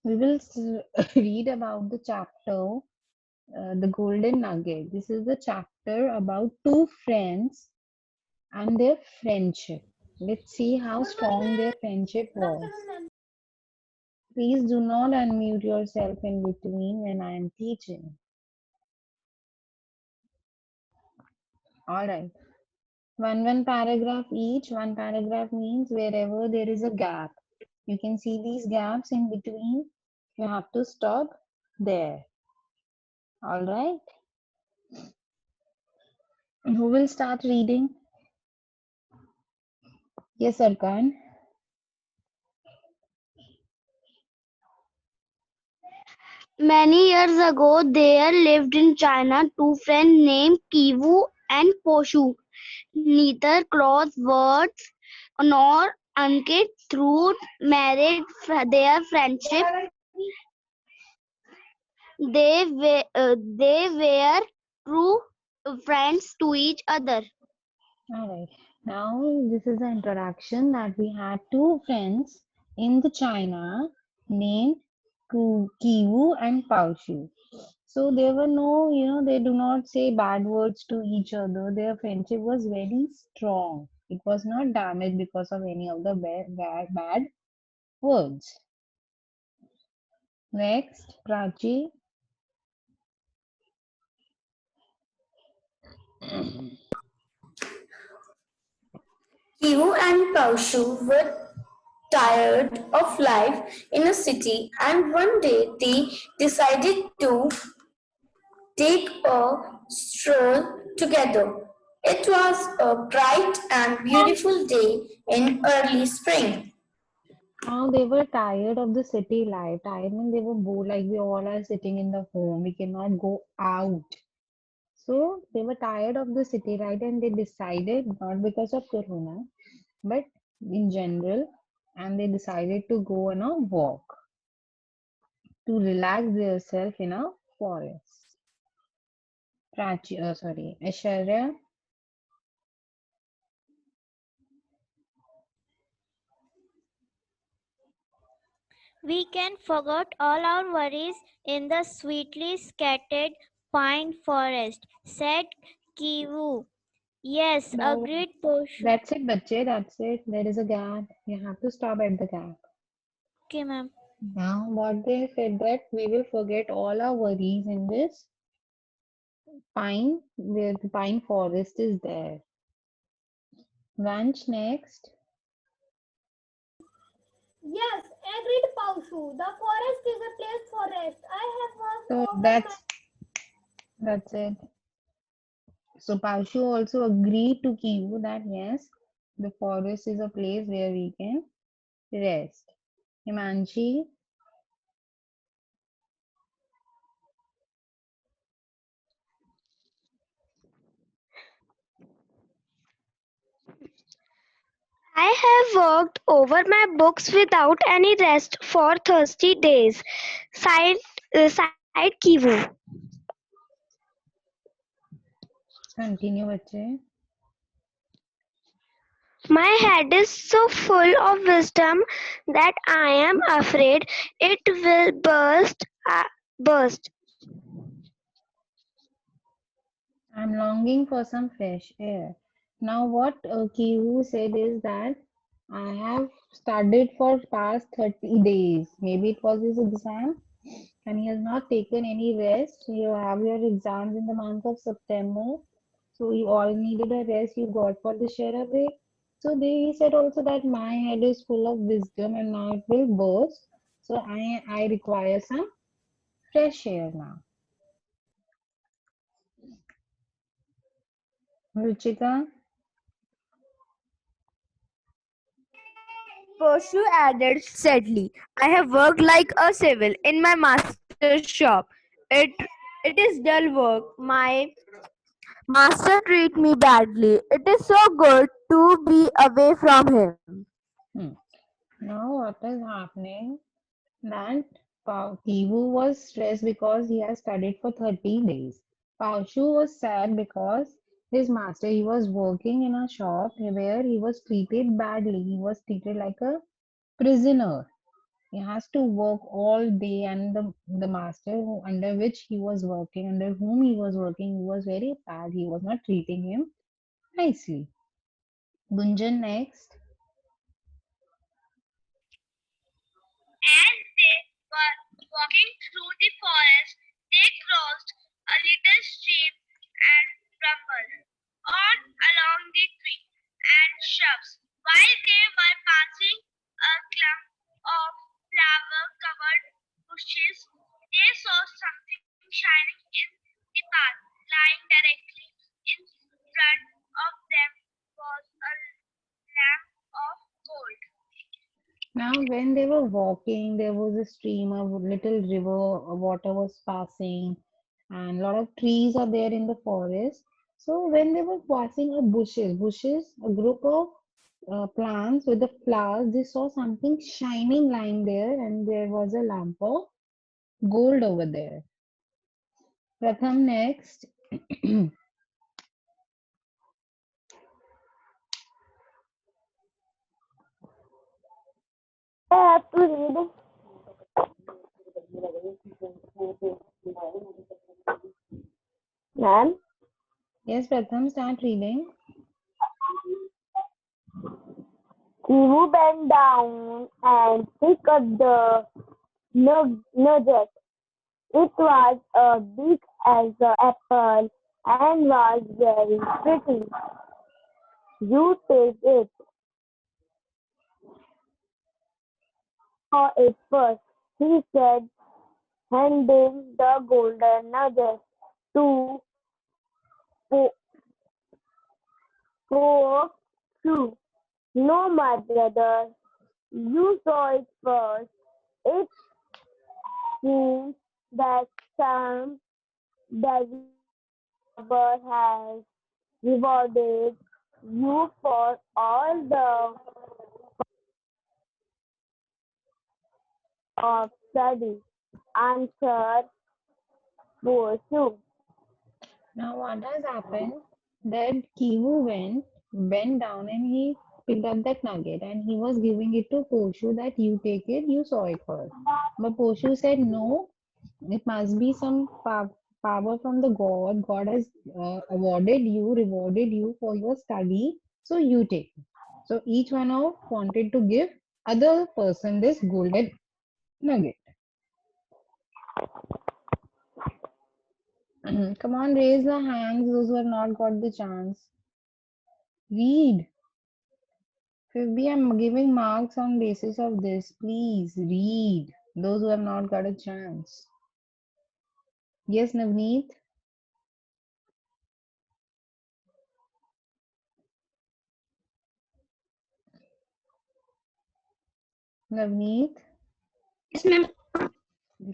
We will read about the chapter, The Golden Nugget. This is the chapter about two friends and their friendship. Let's see how strong their friendship was. Please do not unmute yourself in between when I am teaching. All right. One paragraph each. One paragraph means wherever there is a gap. You can see these gaps in between. You have to stop there. All right. Who will start reading? Yes, Arkan. Many years ago, there lived in China two friends named Kivu and Poshu. Neither crossed words nor Ankit through married their friendship. They were true friends to each other. All right. Now, this is the introduction that we had two friends in the China named Kiwu and Paoshu. So there were no, they do not say bad words to each other. Their friendship was very strong. It was not damaged because of any of the bad words. Next, Prachi. Kivu and Paushu were tired of life in a city, and one day they decided to take a stroll together. It was a bright and beautiful day in early spring. Now they were tired of the city life. Tired means they were bored, like we all are sitting in the home. We cannot go out. So they were tired of the city life and they decided, not because of Corona, but in general, and they decided to go on a walk to relax themselves in a forest. Prachi, sorry, Aishwarya. We can forget all our worries in the sweetly scattered pine forest, said Kivu. Yes, Now agreed Poshu. that's it, bache. That's it. There is a gap. You have to stop at the gap. Okay, ma'am. Now, what they said that we will forget all our worries in this pine, where the pine forest is there. Vanch next. Yes, agreed, Paushu. The forest is a place for rest. I have So walked over my that's it. So Paushu also agreed to Kivu that yes, the forest is a place where we can rest. Himanshi, I have worked over my books without any rest for 30 days. Sighed, sighed Kivu. continue bache. My head is so full of wisdom that I am afraid it will burst. I'm longing for some fresh air. Now, what Kivu said is that I have studied for past 30 days. Maybe it was his exam and he has not taken any rest. You have your exams in the month of September. So you all needed a rest you got for the share break. So he said also that my head is full of wisdom and now it will burst. So I require some fresh air now. Ruchita, Poshu added sadly, I have worked like a civil in my master's shop. It it is dull work. My master treat me badly. It is so good to be away from him. hmm. Now what is happening? That Kivu was stressed because he has studied for 30 days. Paushu was sad because his master, he was working in a shop where he was treated badly. He was treated like a prisoner. He has to work all day, and the master under which he was working, under whom he was working, he was very bad. He was not treating him nicely. Gunjan next. As they were walking through the forest, they crossed a little stream and stumbled on along the tree and shrubs. While they were passing a clump of flower-covered bushes, they saw something shining in the path. Lying directly in front of them was a lamp of gold. Now, when they were walking, there was a stream, a little river, water was passing, and a lot of trees are there in the forest. So, when they were passing a bushes, a group of plants with the flowers, they saw something shining lying there, and there was a lamp of gold over there. Pratham next. I have to read. Ma'am, Yes, Pratham, start reading. Kivu bent down and picked up the nugget. It was as big as an apple and was very pretty. You take it. For it first, he said, handing the golden nugget to Po- Po- No, my brother, you saw it first. It means that some developer has rewarded you for all the of study. Answer Bosu. Now, what has happened? That Kivu bent down, and he picked up that nugget, and he was giving it to Poshu that you take it, you saw it first. But Poshu said, no, it must be some power from the God. God has rewarded you for your study, so you take it. So each one of wanted to give other person this golden nugget. Come on, raise the hands, those who have not got the chance. Read. Fibby, I'm giving marks on basis of this. Please read. Those who have not got a chance. Yes, Navneet. Navneet. Yes, ma'am.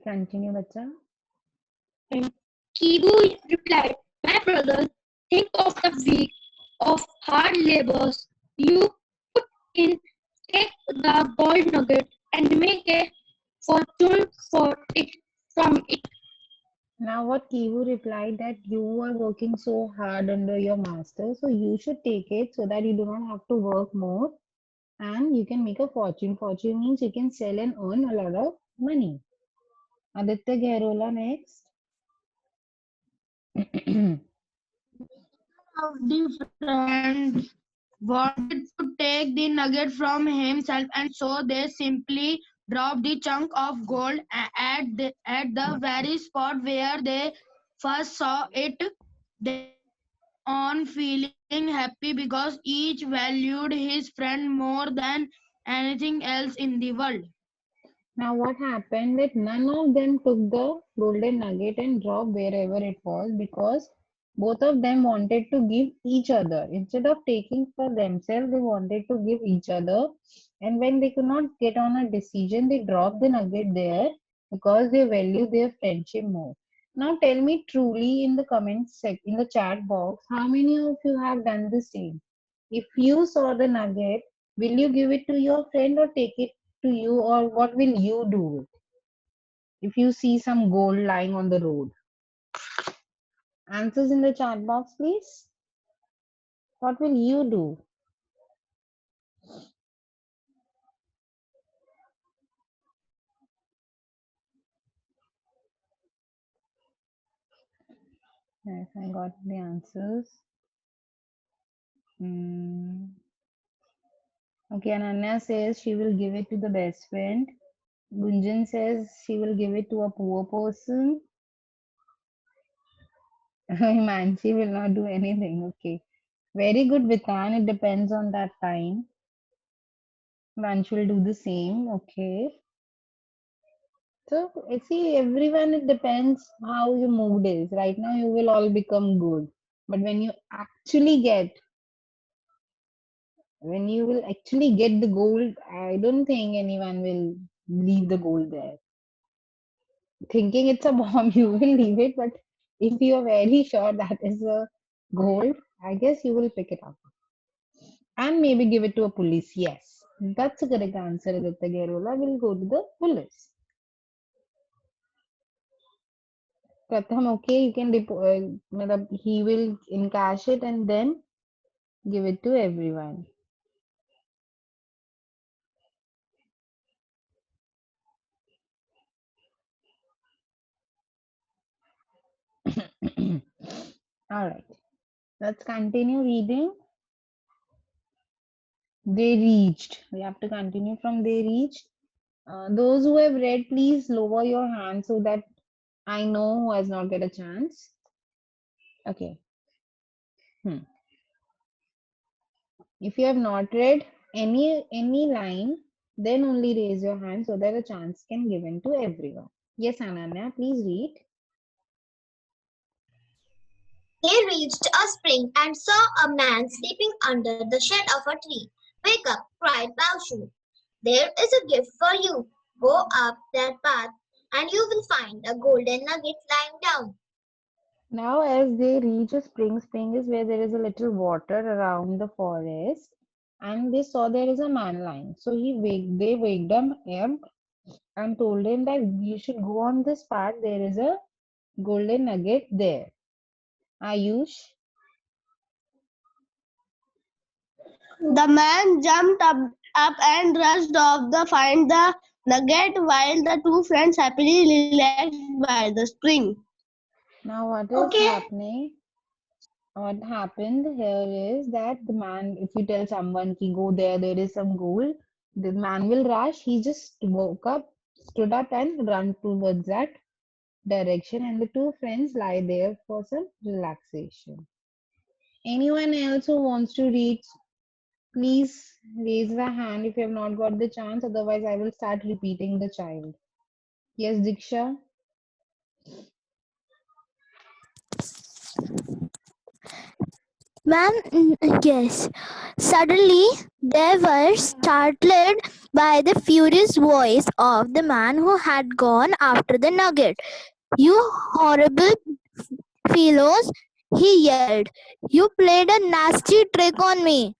Continue, bacha. Kibu replied, my brother, think of the week of hard labors you put in, take the gold nugget and make a fortune for it from it. Now, what Kivu replied that you are working so hard under your master, so you should take it so that you do not have to work more and you can make a fortune. Fortune means you can sell and earn a lot of money. Aditya Gehrola next. Of the friends wanted to take the nugget from himself, and so they simply dropped the chunk of gold at the very spot where they first saw it. They went on feeling happy because each valued his friend more than anything else in the world. Now, what happened that none of them took the golden nugget and dropped wherever it was because both of them wanted to give each other. Instead of taking for themselves, they wanted to give each other. And when they could not get on a decision, they dropped the nugget there because they value their friendship more. Now, tell me truly in the in the chat box, how many of you have done the same? If you saw the nugget, will you give it to your friend or take it to you, or what will you do with it? If you see some gold lying on the road? Answers in the chat box, please. What will you do? Yes, I got the answers. Mm. Okay, Ananya says she will give it to the best friend. Gunjan says she will give it to a poor person. Manchi will not do anything. Okay. Very good, Vitan. It depends on that time. Manchi will do the same. Okay. So, see, everyone, it depends how your mood is. Right now, you will all become good. But when you will actually get the gold, I don't think anyone will leave the gold there. Thinking it's a bomb, you will leave it. But if you are very sure that is a gold, I guess you will pick it up. And maybe give it to a police. Yes, that's a correct answer. Aditya Gerola will go to the police. Pratham, okay, you can he will encash it and then give it to everyone. All right, let's continue reading. They reached. We have to continue from they reached. Those who have read, please lower your hand so that I know who has not get a chance. Okay. Hmm. If you have not read any line, then only raise your hand so that a chance can given to everyone. Yes, Ananya, please read. They reached a spring and saw a man sleeping under the shade of a tree. Wake up, cried Baushu. There is a gift for you. Go up that path and you will find a golden nugget lying down. Now, as they reach a spring, spring is where there is a little water around the forest, and they saw there is a man lying. So they waked him up and told him that you should go on this path. There is a golden nugget there. Ayush, The man jumped up and rushed off to find the nugget while the two friends happily relaxed by the spring. now what is Okay. happening? What happened here is that the man, if you tell someone ki go there, there is some gold, the man will rush. He just woke up, stood up, and run towards that direction, and the two friends lie there for some relaxation. Anyone else who wants to read, please raise the hand if you have not got the chance. Otherwise, I will start repeating the child. Yes, Diksha. Ma'am, yes. Suddenly, they were startled by the furious voice of the man who had gone after the nugget. You horrible fellows, he yelled. You played a nasty trick on me.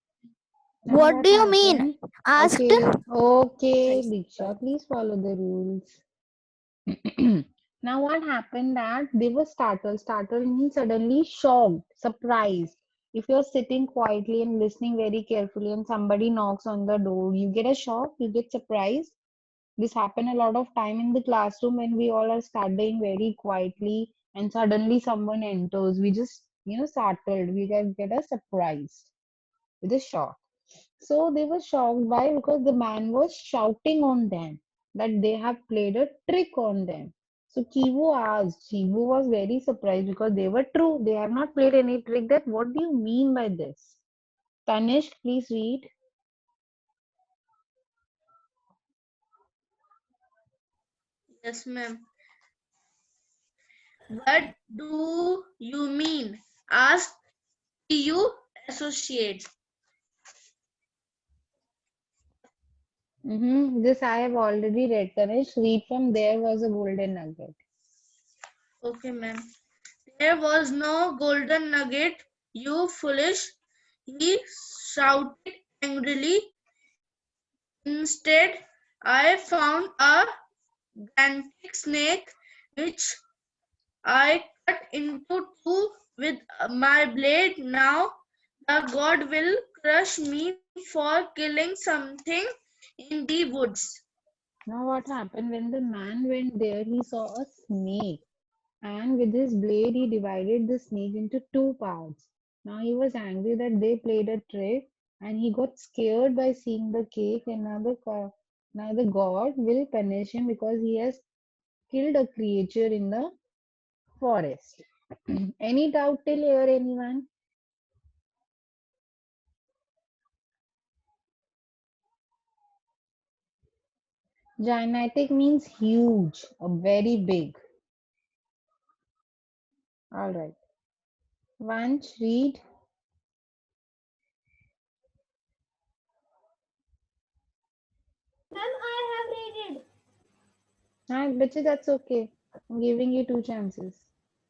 Now What what do you mean? happened? Asked. Okay, Diksha, please follow the rules. Now, what happened that they were startled. Startled means suddenly shocked, surprised. If you're sitting quietly and listening very carefully and somebody knocks on the door, you get a shock, you get surprised. This happened a lot of time in the classroom when we all are studying very quietly and suddenly someone enters. We just, startled. We get a surprise with a shock. So they were shocked by because the man was shouting on them that they have played a trick on them. So Kivu asked, Kivu was very surprised because they were true. They have not played any trick. That what do you mean by this? Tanishk, please read. Yes, ma'am. What do you mean? Asked you associate. This I have already read. Tanish, read from there was a golden nugget. Okay, ma'am. There was no golden nugget, you foolish. He shouted angrily. Instead, I found a gigantic snake which I cut into two with my blade. Now the god will crush me for killing something in the woods. Now what happened when the man went there? He saw a snake. and with his blade he divided the snake into two parts. Now he was angry that they played a trick, and he got scared by seeing the cake, and now the god will punish him because he has killed a creature in the forest. Any doubt till here, anyone? Gigantic means huge, or very big. All right. Vanch, read. Ma'am, I have read it. Ah, but that's okay. I'm giving you two chances.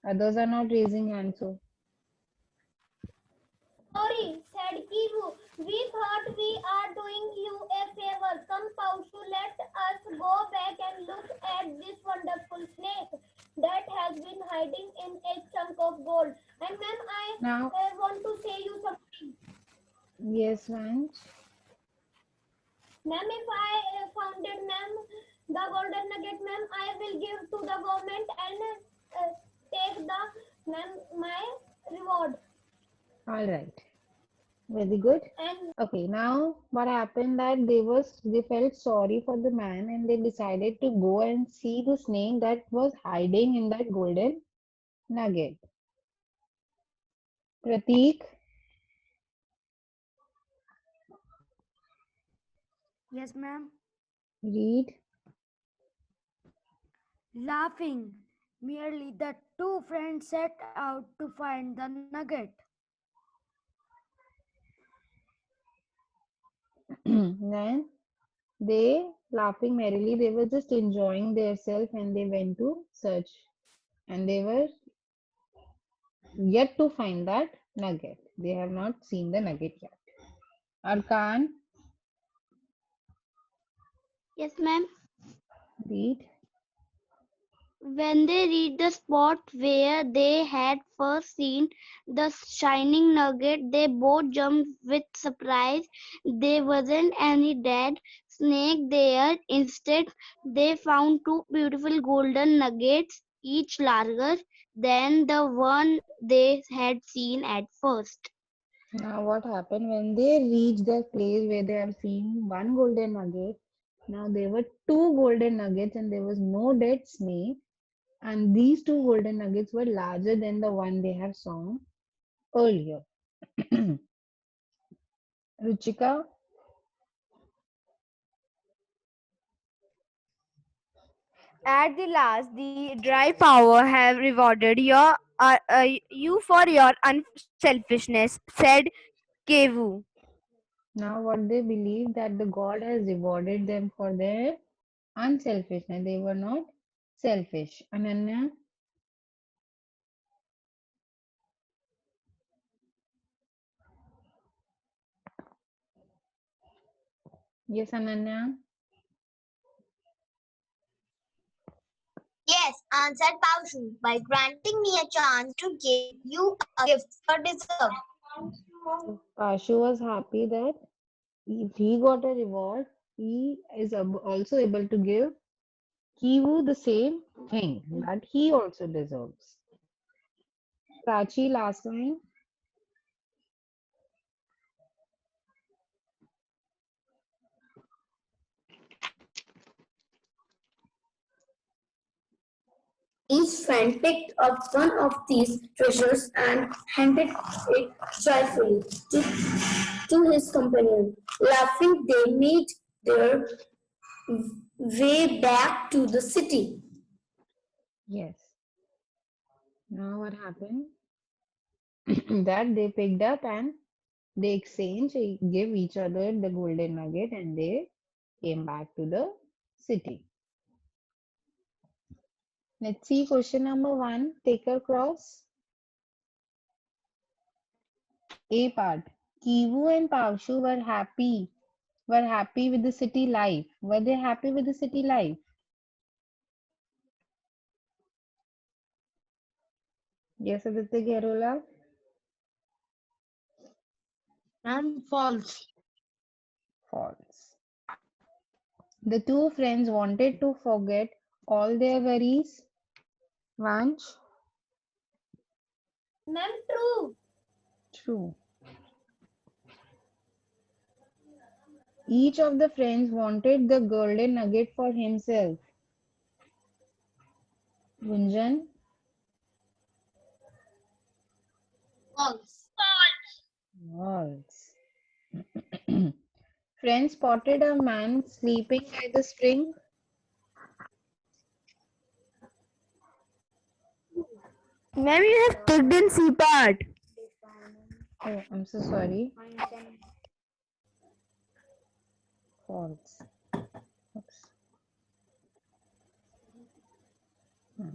Others are not raising hands, so Sorry, said Kivu. We thought we are doing you a favor. Come, Paushu, let us go back and look at this wonderful snake that has been hiding in a chunk of gold. And ma'am, I now, want to say you something. yes, Vanch. Ma'am, if I founded, ma'am, the golden nugget, ma'am, I will give to the government and take the, ma'am, my reward. All right. Very good. And Okay, now what happened that they felt sorry for the man and they decided to go and see the snake that was hiding in that golden nugget. Pratik, Yes, ma'am. read. Laughing. Merely the two friends set out to find the nugget. Then they, laughing merrily, they were just enjoying themselves and they went to search and they were yet to find that nugget. They have not seen the nugget yet. Arkan, Yes, ma'am. read. When they reached the spot where they had first seen the shining nugget, they both jumped with surprise. There wasn't any dead snake there. Instead, they found two beautiful golden nuggets, each larger than the one they had seen at first. Now, what happened when they reached the place where they have seen one golden nugget? Now, there were two golden nuggets, and there was no dead snake. And these two golden nuggets were larger than the one they have saw earlier. Ruchika, At the last, the dry power have rewarded you for your unselfishness, said Kevu. now what they believe that the God has rewarded them for their unselfishness. They were not selfish. Ananya, yes, Ananya. Yes, answered Paushu, by granting me a chance to give you a gift you deserve. So Pashu was happy that if he got a reward, he is also able to give Kivu the same thing that he also deserves. Prachi, last line. Each friend picked up one of these treasures and handed it joyfully to his companion. Laughing, they made their way back to the city. Yes. Now what happened? That they picked up and they exchanged, give each other the golden nugget and they came back to the city. Let's see question number one. Take across A part. Kivu and Paushu were happy with the city life. Were they happy with the city life? Yes, Aditya Gerola. And false. False. The two friends wanted to forget all their worries. Vanch. Ma'am, true. True. Each of the friends wanted the golden nugget for himself. Gunjan, False. false. Friends spotted a man sleeping by the spring. Ma'am, you have ticked in C part. Oh, I'm so sorry. False. Oops. Hmm.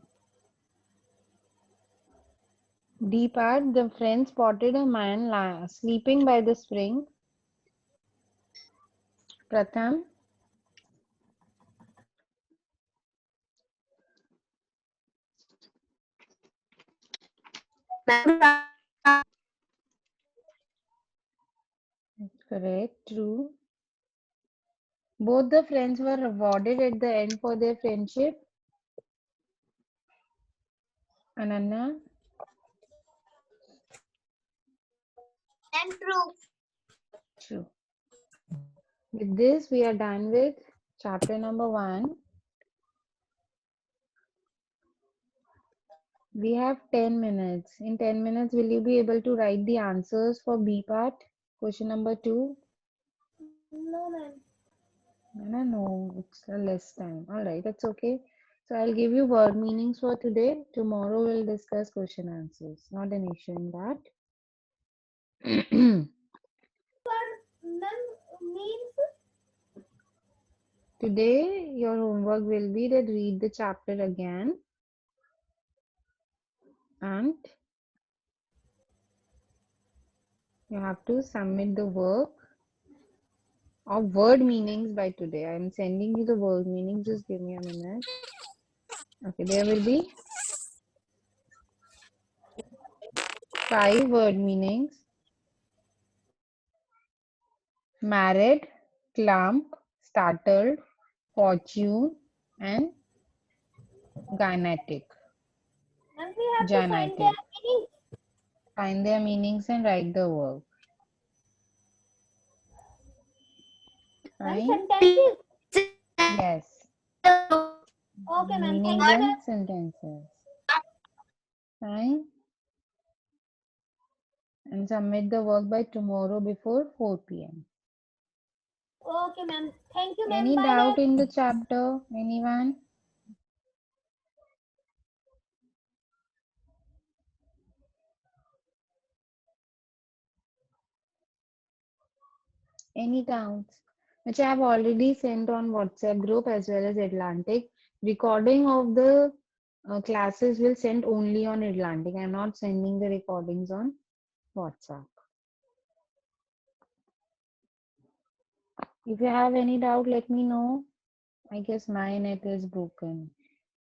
D part, the friend spotted a man sleeping by the spring. Pratham, correct, true. Both the friends were rewarded at the end for their friendship. Ananya, And true. true. With this, we are done with chapter number 1. We have 10 minutes. In 10 minutes, will you be able to write the answers for B part? Question number 2. No, ma'am. No, no, it's a less time. All right, that's okay. So I'll give you word meanings for today. Tomorrow we'll discuss question answers. Not an issue in that. Ma'am means Today, your homework will be that read the chapter again and you have to submit the work of word meanings by today. I'm sending you the word meanings. Just give me a minute. Okay, there will be 5 word meanings: married, clump, startled, fortune, and gynetic. ma'am we have to find their Gynetic. meaning. Find their meanings and write the work. Ma'am Fine? sentences. Yes. Okay, ma'am. Meanings Thank you, ma'am. and sentences. Fine? And submit the work by tomorrow before 4 p.m. Okay, ma'am. Thank you, ma'am. Any Bye, doubt ma'am. in the chapter? Anyone? Any doubts? Which I have already sent on WhatsApp group as well as Atlantic. Recording of the classes will send only on Atlantic. I'm not sending the recordings on WhatsApp. If you have any doubt, let me know. I guess my net is broken.